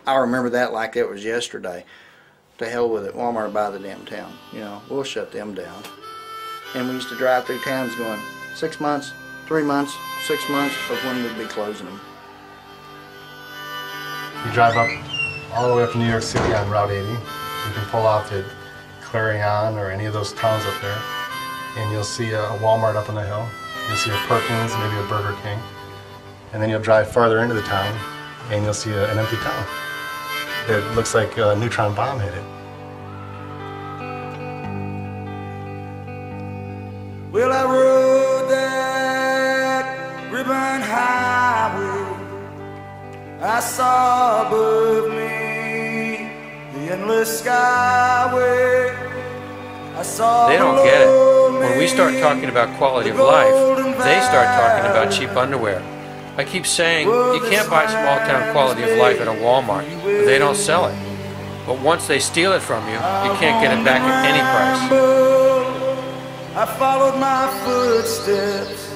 I remember that like it was yesterday. To hell with it, Walmart by the damn town. You know, we'll shut them down. And we used to drive through towns going 6 months, 3 months, 6 months of when we'd be closing them. You drive up all the way up to New York City on Route 80. You can pull off at Clarion or any of those towns up there, and you'll see a Walmart up on the hill. You'll see a Perkins, maybe a Burger King. And then you'll drive farther into the town, and you'll see an empty town. It looks like a neutron bomb hit it. Well, I rode that ribbon highway. I saw above me the endless skyway. I saw they don't get it. When we start talking about quality of life, they start talking about cheap underwear. I keep saying you can't buy small town quality of life at a Walmart, but they don't sell it. But once they steal it from you, you can't get it back at any price. I followed my footsteps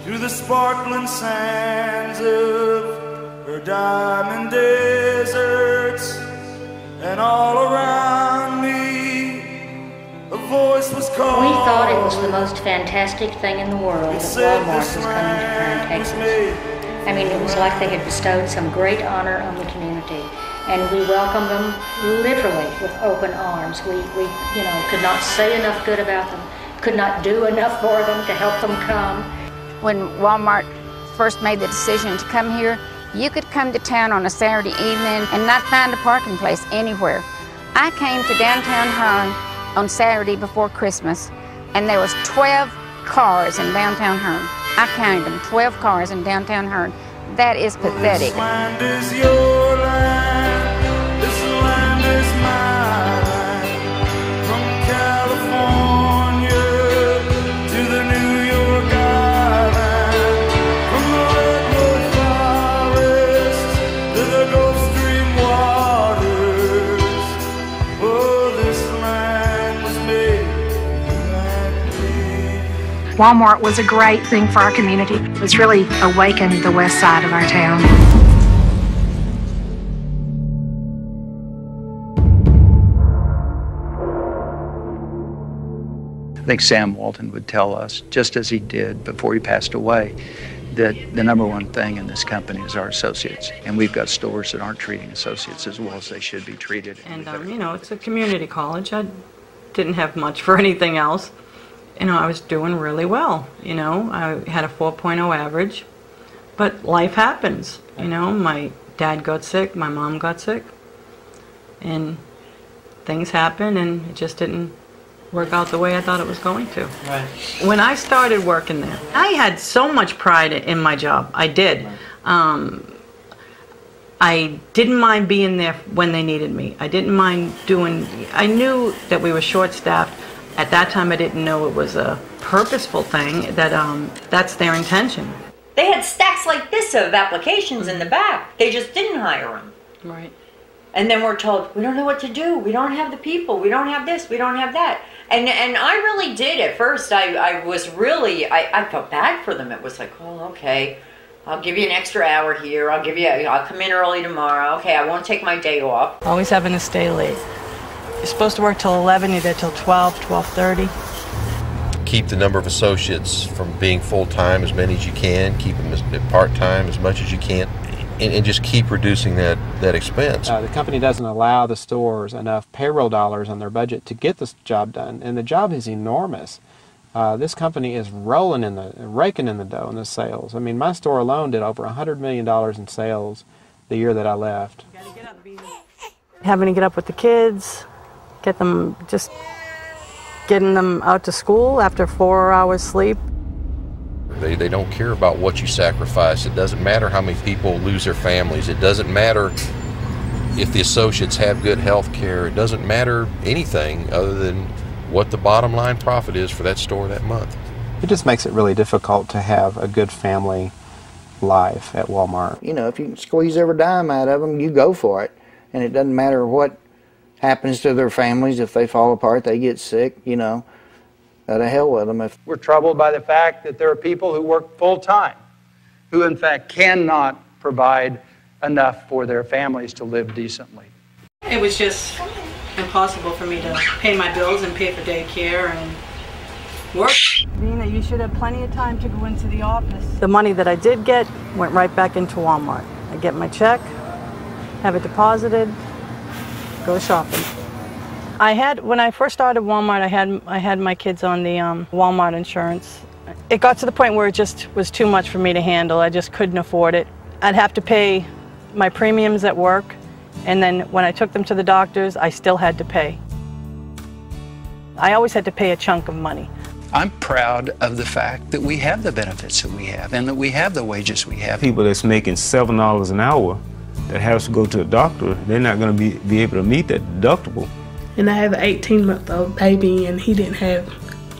through the sparkling sands of her diamond deserts, and all around me a voice was calling. We thought it was the most fantastic thing in the world that Walmart was coming to Crown, Texas. I mean, it was like they had bestowed some great honor on the community, and we welcomed them literally with open arms. We could not say enough good about them, could not do enough for them to help them come. When Walmart first made the decision to come here, you could come to town on a Saturday evening and not find a parking place anywhere. I came to downtown Hearne on Saturday before Christmas, and there was 12 cars in downtown Hearne. I counted them, 12 cars in downtown Hearne. That is pathetic. This land is your land, this land is mine. From California to the New York Island, from the redwood forest to the Gulf Stream waters. Oh, this land was made like me. Walmart was a great thing for our community. It's really awakened the west side of our town. I think Sam Walton would tell us, just as he did before he passed away, that the number one thing in this company is our associates. And we've got stores that aren't treating associates as well as they should be treated. And, it's a community college. I didn't have much for anything else. I was doing really well. I had a 4.0 average. But life happens. My dad got sick, my mom got sick. And things happen, and it just didn't work out the way I thought it was going to. Right. When I started working there, I had so much pride in my job. I did. I didn't mind being there when they needed me. I didn't mind I knew that we were short-staffed. At that time, I didn't know it was a purposeful thing, that's their intention. They had stacks like this of applications in the back. They just didn't hire them. Right. And then we're told, we don't know what to do. We don't have the people. We don't have this. We don't have that. And I really did at first. I felt bad for them. It was like, oh, okay, I'll give you an extra hour here. I'll come in early tomorrow. Okay, I won't take my day off. Always having to stay late. You're supposed to work till 11, you're there till 12, 12:30. Keep the number of associates from being full-time as many as you can, keep them part-time as much as you can, and just keep reducing that expense. The company doesn't allow the stores enough payroll dollars on their budget to get this job done, and the job is enormous. This company is raking in the dough in the sales. I mean, my store alone did over $100 million in sales the year that I left. Having to get up with the kids, getting them out to school after 4 hours sleep. They don't care about what you sacrifice. It doesn't matter how many people lose their families. It doesn't matter if the associates have good health care. It doesn't matter anything other than what the bottom line profit is for that store that month. It just makes it really difficult to have a good family life at Walmart. If you can squeeze every dime out of them, you go for it. And it doesn't matter what happens to their families. If they fall apart, they get sick, to hell with them. We're troubled by the fact that there are people who work full-time, who in fact cannot provide enough for their families to live decently. It was just impossible for me to pay my bills and pay for daycare and work. Nina, you should have plenty of time to go into the office. The money that I did get went right back into Walmart. I get my check, have it deposited, go shopping. When I first started Walmart, I had my kids on the Walmart insurance. It got to the point where it just was too much for me to handle. I just couldn't afford it. I'd have to pay my premiums at work, and then when I took them to the doctors, I still had to pay. I always had to pay a chunk of money. I'm proud of the fact that we have the benefits that we have and that we have the wages we have. People that's making $7 an hour that has to go to a doctor, they're not going to be able to meet that deductible. And I have an 18-month-old baby, and he didn't have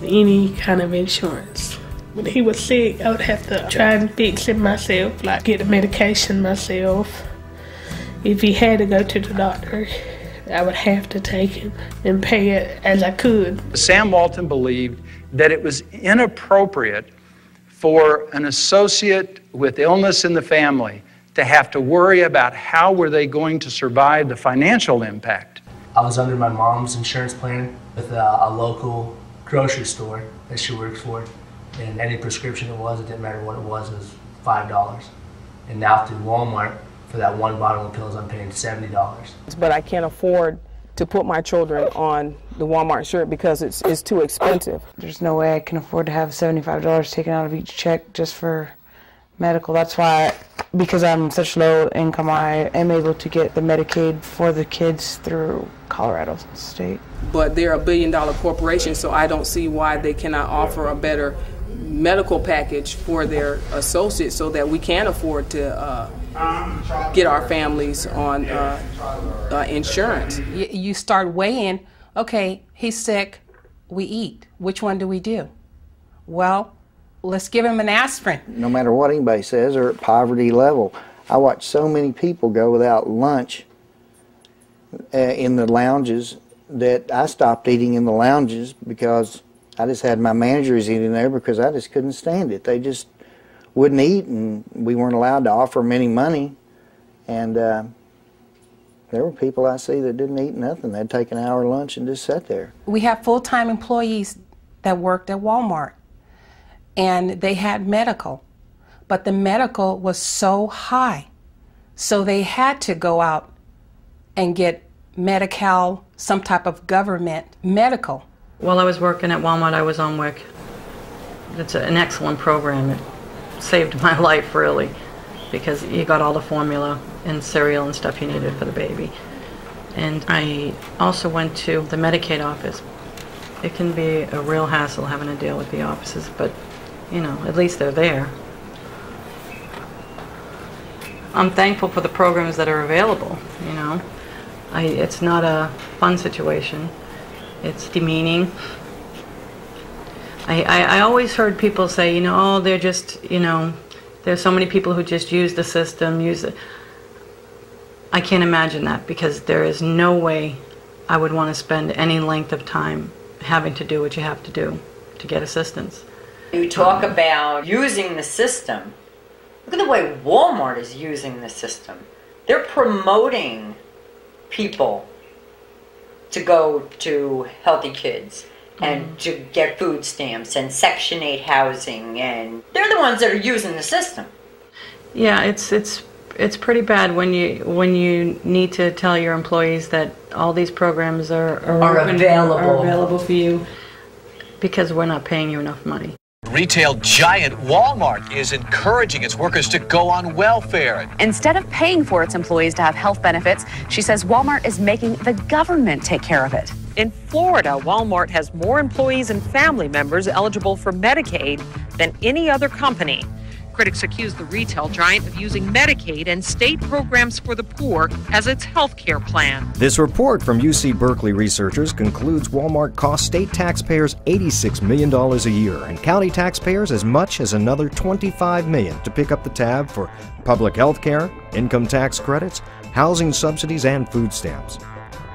any kind of insurance. When he was sick, I would have to try and fix it myself, like get the medication myself. If he had to go to the doctor, I would have to take him and pay it as I could. Sam Walton believed that it was inappropriate for an associate with illness in the family to have to worry about how were they going to survive the financial impact. I was under my mom's insurance plan with a local grocery store that she works for, and any prescription it didn't matter what it was $5. And now through Walmart, for that one bottle of pills, I'm paying $70. But I can't afford to put my children on the Walmart shirt because it's too expensive. There's no way I can afford to have $75 taken out of each check just for medical. That's why, because I'm such low income, I am able to get the Medicaid for the kids through Colorado State. But they're a billion-dollar corporation, so I don't see why they cannot offer a better medical package for their associates so that we can afford to get our families on insurance. You start weighing, okay, he's sick, we eat. Which one do we do? Well, let's give him an aspirin. No matter what anybody says, they're at poverty level. I watch so many people go without lunch in the lounges that I stopped eating in the lounges because I just had my managers eating there because I just couldn't stand it. They just wouldn't eat, and we weren't allowed to offer them any money. And there were people I see that didn't eat nothing. They'd take an hour lunch and just sit there. We have full-time employees that worked at Walmart, and they had medical, but the medical was so high, so they had to go out and get Medi-Cal, some type of government medical. While I was working at Walmart, I was on WIC. It's an excellent program. It saved my life, really, because you got all the formula and cereal and stuff you needed for the baby. And I also went to the Medicaid office. It can be a real hassle having to deal with the offices, but, you know, at least they're there. I'm thankful for the programs that are available, you know. It's not a fun situation. It's demeaning. I always heard people say, you know, oh, they're just, you know, there's so many people who just use the system, use it. I can't imagine that, because there is no way I would want to spend any length of time having to do what you have to do to get assistance. You talk about using the system. Look at the way Walmart is using the system. They're promoting people to go to Healthy Kids and to get food stamps and Section 8 housing, and they're the ones that are using the system. Yeah, it's pretty bad when you need to tell your employees that all these programs are available for you because we're not paying you enough money. Retail giant Walmart is encouraging its workers to go on welfare. Instead of paying for its employees to have health benefits, she says Walmart is making the government take care of it. In Florida, Walmart has more employees and family members eligible for Medicaid than any other company. Critics accuse the retail giant of using Medicaid and state programs for the poor as its health care plan. This report from UC Berkeley researchers concludes Walmart costs state taxpayers $86 million a year and county taxpayers as much as another $25 million to pick up the tab for public health care, income tax credits, housing subsidies, and food stamps.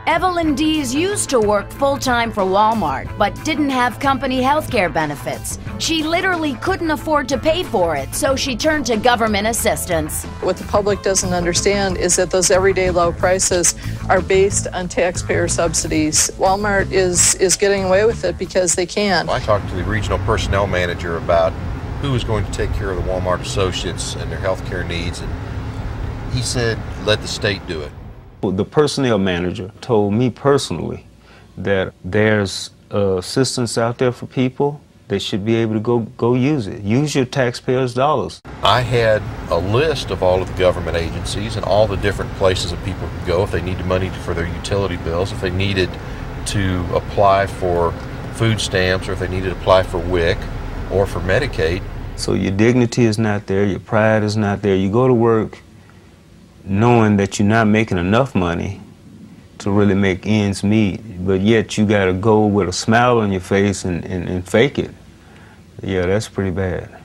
Evelyn Dees used to work full-time for Walmart, but didn't have company health care benefits. She literally couldn't afford to pay for it, so she turned to government assistance. What the public doesn't understand is that those everyday low prices are based on taxpayer subsidies. Walmart is getting away with it because they can. I talked to the regional personnel manager about who was going to take care of the Walmart associates and their health care needs, and he said, let the state do it. The personnel manager told me personally that there's assistance out there for people. They should be able to go use it. Use your taxpayers' dollars. I had a list of all of the government agencies and all the different places that people could go if they needed money for their utility bills, if they needed to apply for food stamps, or if they needed to apply for WIC or for Medicaid. So your dignity is not there, your pride is not there. You go to work knowing that you're not making enough money to really make ends meet, but yet you got to go with a smile on your face and fake it. Yeah, that's pretty bad.